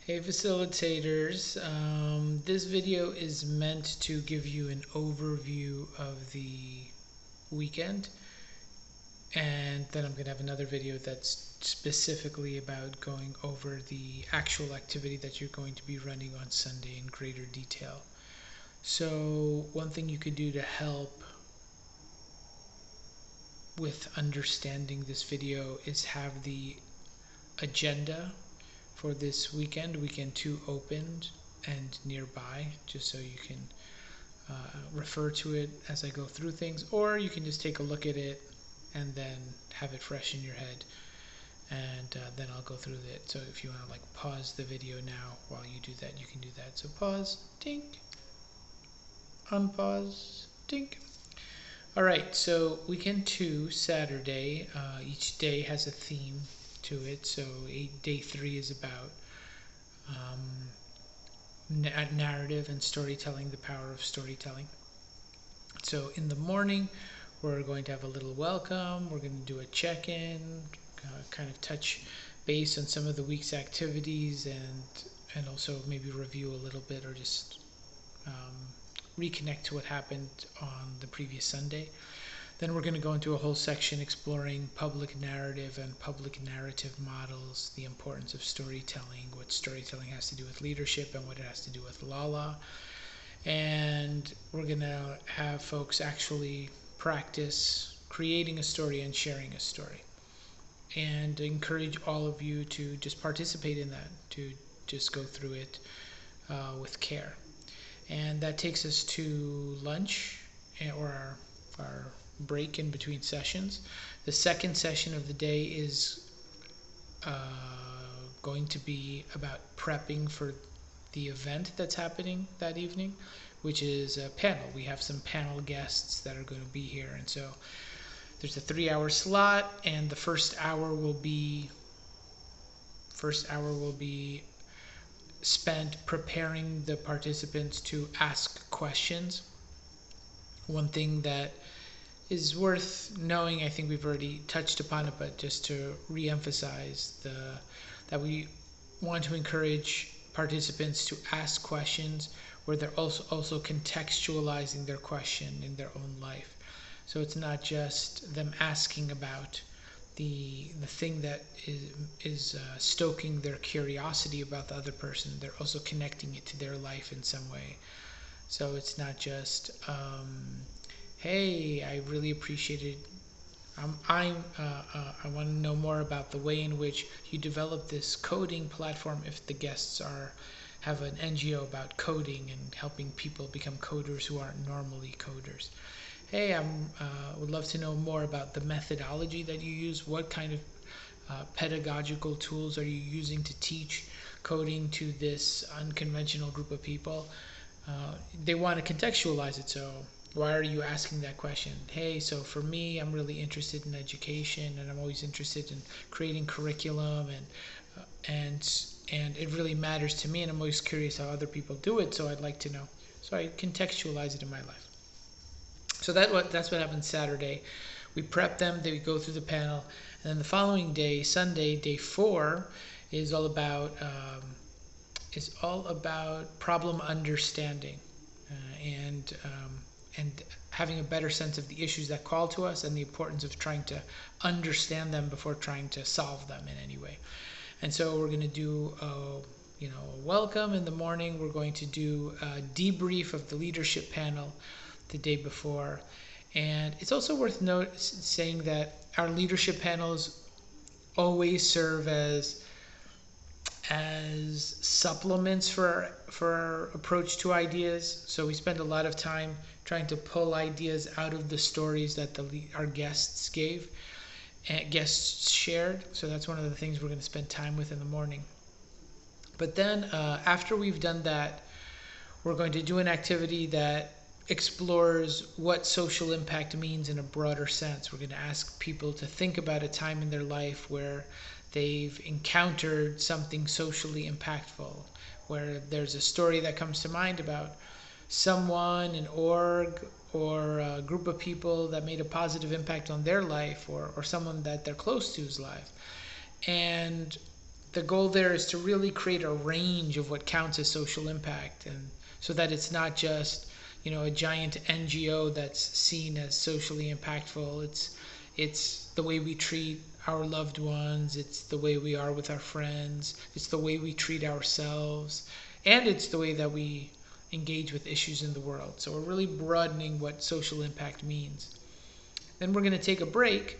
Hey facilitators, this video is meant to give you an overview of the weekend, and then I'm going to have another video that's specifically about going over the actual activity that you're going to be running on Sunday in greater detail. So one thing you could do to help with understanding this video is have the agenda for this weekend 2 opened and nearby, just so you can refer to it as I go through things, or you can just take a look at it and then have it fresh in your head, and then I'll go through it. So if you want to like pause the video now while you do that, you can do that. So pause, tink, unpause, tink. Alright, so weekend 2, Saturday, each day has a theme to it. So day 3 is about narrative and storytelling, the power of storytelling. So in the morning, we're going to have a little welcome. We're going to do a check-in, kind of touch base on some of the week's activities, and also maybe review a little bit, or just reconnect to what happened on the previous Sunday. Then we're going to go into a whole section exploring public narrative and public narrative models, the importance of storytelling, what storytelling has to do with leadership, and what it has to do with Lala. And we're going to have folks actually practice creating a story and sharing a story, and encourage all of you to just participate in that, to just go through it with care. And that takes us to lunch, or our break in between sessions. The second session of the day is going to be about prepping for the event that's happening that evening, which is a panel. We have some panel guests that are going to be here, and so there's a 3-hour slot, and the first hour will be spent preparing the participants to ask questions. One thing that is worth knowing, I think we've already touched upon it, but just to re-emphasize that we want to encourage participants to ask questions where they're also contextualizing their question in their own life. So it's not just them asking about the thing that is stoking their curiosity about the other person. They're also connecting it to their life in some way. So it's not just hey, I really appreciated. I want to know more about the way in which you develop this coding platform. If the guests have an NGO about coding and helping people become coders who aren't normally coders. Hey, I would love to know more about the methodology that you use. What kind of pedagogical tools are you using to teach coding to this unconventional group of people? They want to contextualize it, so why are you asking that question? Hey, so for me, I'm really interested in education, and I'm always interested in creating curriculum, and it really matters to me, and I'm always curious how other people do it, so I'd like to know. So I contextualize it in my life. So that's what happens Saturday. We prep them, they go through the panel, and then the following day, Sunday, day 4, is all about problem understanding, and having a better sense of the issues that call to us, and the importance of trying to understand them before trying to solve them in any way. And so we're going to do a welcome in the morning. We're going to do a debrief of the leadership panel the day before. And it's also worth saying that our leadership panels always serve as supplements for our approach to ideas. So we spend a lot of time trying to pull ideas out of the stories that our guests gave and guests shared. So that's one of the things we're going to spend time with in the morning. But then after we've done that, we're going to do an activity that explores what social impact means in a broader sense. We're going to ask people to think about a time in their life where they've encountered something socially impactful, where there's a story that comes to mind about someone, an org, or a group of people that made a positive impact on their life, or someone that they're close to's life. And the goal there is to really create a range of what counts as social impact, and so that it's not just, you know, a giant NGO that's seen as socially impactful. It's the way we treat our loved ones, it's the way we are with our friends, it's the way we treat ourselves, and it's the way that we engage with issues in the world. So we're really broadening what social impact means. Then we're going to take a break,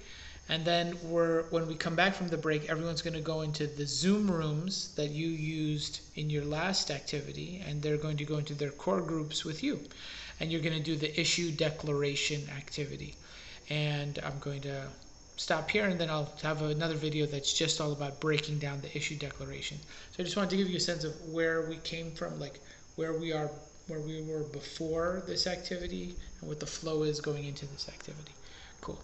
and then when we come back from the break, everyone's going to go into the Zoom rooms that you used in your last activity, and they're going to go into their core groups with you. And you're going to do the issue declaration activity. And I'm going to stop here, and then I'll have another video that's just all about breaking down the issue declaration. So I just wanted to give you a sense of where we came from, like where we were before this activity, and what the flow is going into this activity. Cool.